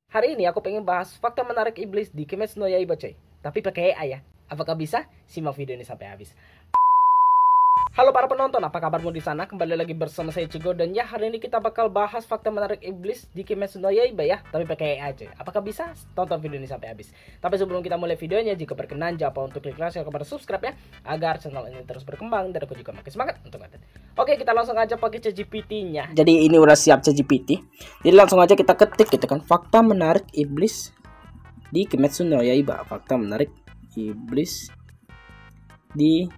Hari ini aku pengen bahas fakta menarik iblis di Kimetsu no Yaiba coy. Tapi pakai AI ya. Apakah bisa? Simak video ini sampai habis. Halo para penonton, apa kabarmu di sana? Kembali lagi bersama saya Cigo dan ya hari ini kita bakal bahas fakta menarik iblis di Kimetsu no Yaiba ya, tapi pakai AI coy. Apakah bisa? Tonton video ini sampai habis. Tapi sebelum kita mulai videonya, jika berkenan jangan lupa untuk klik like, share, kepada subscribe ya, agar channel ini terus berkembang dan aku juga makin semangat untuk konten. Oke, kita langsung aja pakai ChatGPT-nya. Jadi ini udah siap ChatGPT. Jadi langsung aja kita ketik gitu kan, fakta menarik iblis di Kimetsu no Yaiba. Fakta menarik iblis di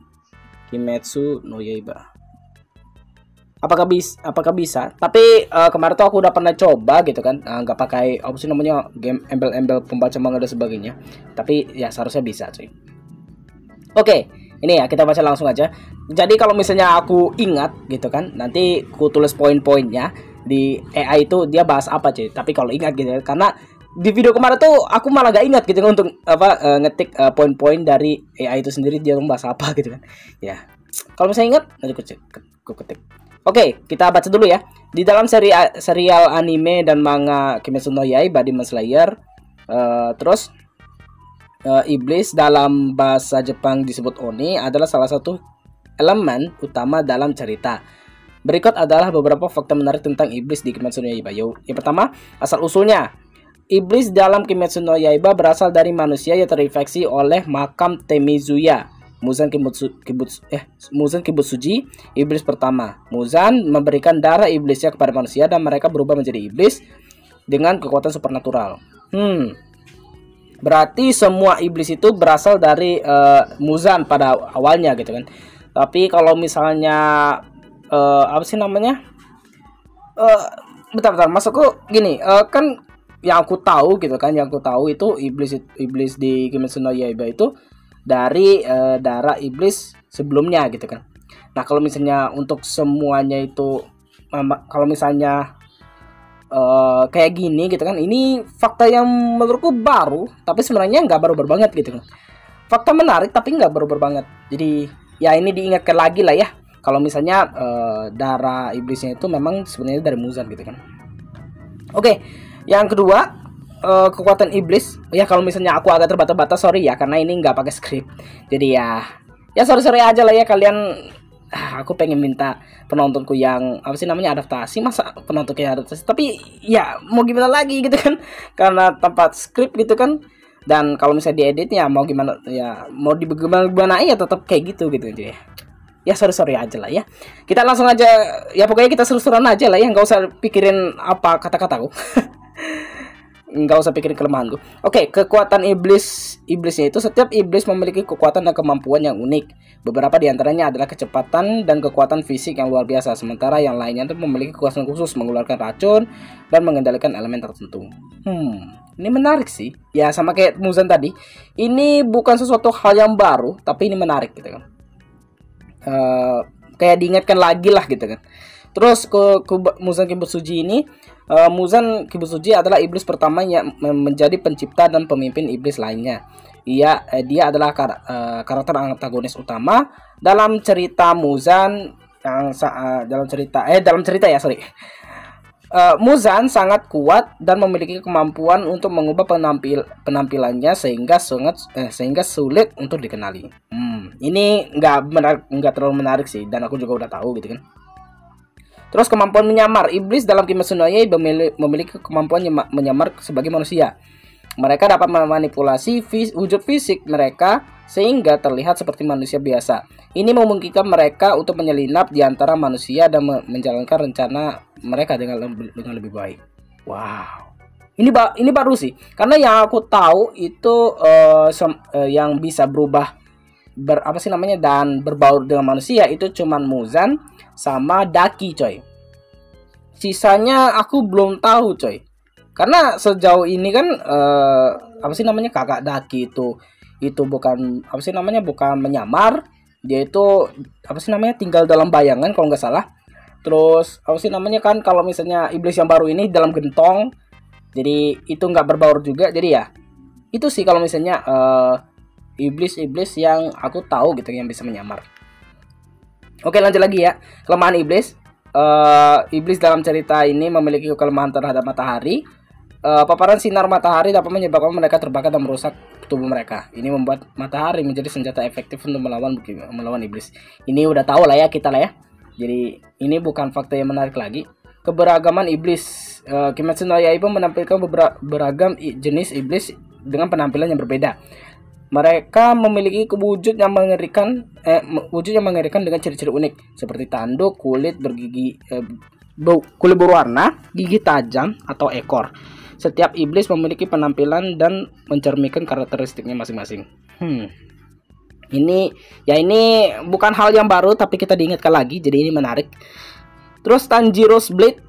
Kimetsu no Yaiba. Apakah bisa? Tapi kemarin tuh aku udah pernah coba gitu kan, nggak pakai apa sih namanya game embel-embel pembaca manga dan sebagainya. Tapi ya seharusnya bisa cuy. Oke, ini ya kita baca langsung aja. Jadi kalau misalnya aku ingat gitu kan, nanti aku tulis poin-poinnya di AI itu dia bahas apa cuy. Tapi kalau ingat gitu ya, karena di video kemarin tuh aku malah gak ingat gitu kan untuk ngetik poin-poin dari AI itu sendiri dia membahas apa gitu kan. Ya, kalau misalnya ingat nanti aku ketik. Oke, kita baca dulu ya. Di dalam serial anime dan manga Kimetsu no Yaiba Demon Slayer, iblis dalam bahasa Jepang disebut Oni adalah salah satu elemen utama dalam cerita. Berikut adalah beberapa fakta menarik tentang iblis di Kimetsu no Yaiba. Yang pertama, asal usulnya. Iblis dalam Kimetsu no Yaiba berasal dari manusia yang terinfeksi oleh makam Temizuya. Muzan Kibutsuji, iblis pertama. Muzan memberikan darah iblisnya kepada manusia dan mereka berubah menjadi iblis dengan kekuatan supernatural. Berarti semua iblis itu berasal dari Muzan pada awalnya gitu kan. Tapi kalau misalnya apa sih namanya? Bentar, maksudku gini, kan yang aku tahu gitu kan, itu iblis di Kimetsu no Yaiba itu dari darah iblis sebelumnya gitu kan. Nah kalau misalnya untuk semuanya itu kalau misalnya kayak gini gitu kan, ini fakta yang menurutku baru tapi sebenarnya nggak baru-baru banget gitu kan. Fakta menarik tapi nggak baru-baru banget. Jadi ya ini diingatkan lagi lah ya, kalau misalnya darah iblisnya itu memang sebenarnya dari Muzan gitu kan. Oke, yang kedua, kekuatan iblis. Ya kalau misalnya aku agak terbata-bata, sorry ya, karena ini nggak pakai skrip. Jadi ya sorry aja lah ya kalian. Aku pengen minta penontonku yang apa sih namanya adaptasi, masa penontonku yang adaptasi. Tapi ya mau gimana lagi gitu kan, karena tempat skrip gitu kan. Dan kalau misalnya diedit ya mau gimana ya, mau gimana ya tetap kayak gitu aja ya. Ya sorry aja lah ya. Kita langsung aja ya, pokoknya kita seru-seruan aja lah ya, nggak usah pikirin apa kata-kataku. Nggak usah pikirin kelemahanku. Oke, kekuatan iblisnya itu, setiap iblis memiliki kekuatan dan kemampuan yang unik. Beberapa diantaranya adalah kecepatan dan kekuatan fisik yang luar biasa, sementara yang lainnya itu memiliki kekuatan khusus mengeluarkan racun dan mengendalikan elemen tertentu. Ini menarik sih. Ya sama kayak Muzan tadi. Ini bukan sesuatu hal yang baru, tapi ini menarik gitu kan. Kayak diingatkan lagi lah gitu kan. Terus ke Muzan Kibutsuji ini, Muzan Kibutsuji adalah iblis pertama yang menjadi pencipta dan pemimpin iblis lainnya. Dia adalah karakter antagonis utama dalam cerita Muzan yang dalam cerita ya, sorry. Muzan sangat kuat dan memiliki kemampuan untuk mengubah penampilannya sehingga sulit untuk dikenali. Ini nggak terlalu menarik sih, dan aku juga udah tahu gitu kan. Terus kemampuan menyamar. Iblis dalam Kimetsu no Yaiba memiliki kemampuan menyamar sebagai manusia. Mereka dapat memanipulasi wujud fisik mereka sehingga terlihat seperti manusia biasa. Ini memungkinkan mereka untuk menyelinap di antara manusia dan menjalankan rencana mereka dengan lebih baik. Wow. Ini baru sih. Karena yang aku tahu itu yang bisa berubah dan berbaur dengan manusia itu cuman Muzan sama Daki coy. Sisanya aku belum tahu coy. Karena sejauh ini kan kakak Daki itu bukan bukan menyamar. Dia itu tinggal dalam bayangan kalau nggak salah. Terus kan kalau misalnya iblis yang baru ini dalam gentong. Jadi itu nggak berbaur juga. Jadi ya itu sih kalau misalnya iblis yang aku tahu gitu yang bisa menyamar. Oke, lanjut lagi ya. Kelemahan iblis. Iblis dalam cerita ini memiliki kelemahan terhadap matahari. paparan sinar matahari dapat menyebabkan mereka terbakar dan merusak tubuh mereka. Ini membuat matahari menjadi senjata efektif untuk melawan iblis. Ini udah tahu lah ya kita lah ya. Jadi ini bukan fakta yang menarik lagi. Keberagaman iblis. Kimetsu no Yaiba menampilkan beragam jenis iblis dengan penampilan yang berbeda. Mereka memiliki wujud yang mengerikan dengan ciri-ciri unik seperti tanduk, kulit berwarna, gigi tajam atau ekor. Setiap iblis memiliki penampilan dan mencerminkan karakteristiknya masing-masing. Ini bukan hal yang baru tapi kita diingatkan lagi, jadi ini menarik. Terus Tanjiro's Blade,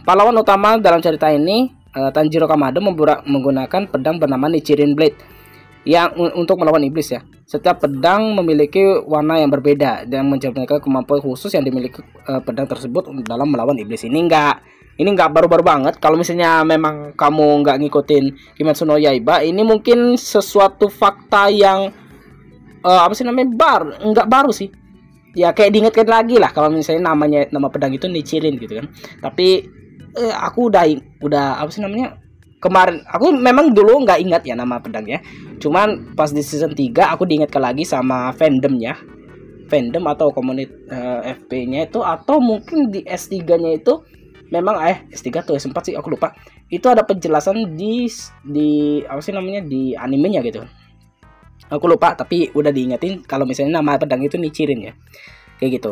pahlawan utama dalam cerita ini, Tanjiro Kamado menggunakan pedang bernama Nichiren Blade yang untuk melawan iblis ya. Setiap pedang memiliki warna yang berbeda dan mencerminkan kemampuan khusus yang dimiliki pedang tersebut dalam melawan iblis. Ini nggak baru-baru banget. Kalau misalnya memang kamu nggak ngikutin Kimetsu no Yaiba, ini mungkin sesuatu fakta yang nggak baru sih. Ya kayak diingatkan lagi lah kalau misalnya nama pedang itu Nichiren gitu kan. Tapi aku udah kemarin aku memang dulu nggak ingat ya nama pedangnya. Cuman pas di season 3 aku diingatkan lagi sama fandom atau komunitas FP-nya itu, atau mungkin di S3-nya itu memang S3 atau S4 sih aku lupa. Itu ada penjelasan di di animenya gitu. Aku lupa tapi udah diingetin kalau misalnya nama pedang itu Nichiren ya. Kayak gitu.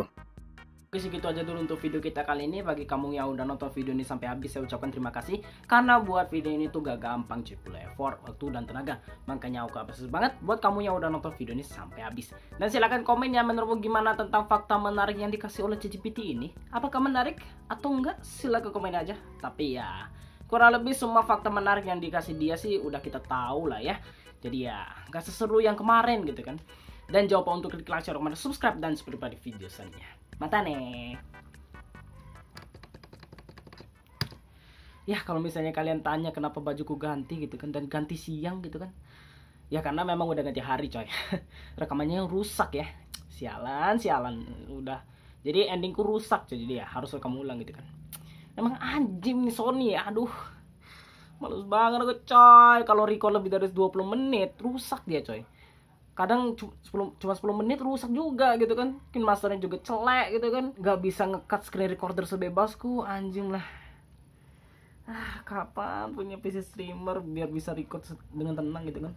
Oke, segitu aja dulu untuk video kita kali ini. Bagi kamu yang udah nonton video ini sampai habis, saya ucapkan terima kasih. Karena buat video ini tuh gak gampang cuy, perlu effort, waktu, dan tenaga. Makanya aku apresiasi banget buat kamu yang udah nonton video ini sampai habis. Dan silahkan komen ya menurutmu gimana tentang fakta menarik yang dikasih oleh ChatGPT ini. Apakah menarik atau enggak? Silahkan komen aja. Tapi ya, kurang lebih semua fakta menarik yang dikasih dia sih udah kita tahu lah ya. Jadi ya, gak seseru yang kemarin gitu kan. Dan jangan lupa untuk klik like, share, komen, subscribe, dan sampai jumpa di video selanjutnya. Mata nih. Ya kalau misalnya kalian tanya kenapa bajuku ganti gitu kan, dan ganti siang gitu kan, ya karena memang udah ganti hari coy. Rekamannya yang rusak ya. Sialan udah. Jadi endingku rusak coy, jadi ya harus rekam ulang gitu kan. Emang anjing nih Sony ya, aduh. Males banget aku coy. Kalau record lebih dari 20 menit rusak dia coy. Kadang cuma 10 menit rusak juga gitu kan. Mungkin masternya juga celek gitu kan. Gak bisa ngecut screen recorder sebebasku. Anjing lah. Kapan punya PC streamer biar bisa record dengan tenang gitu kan.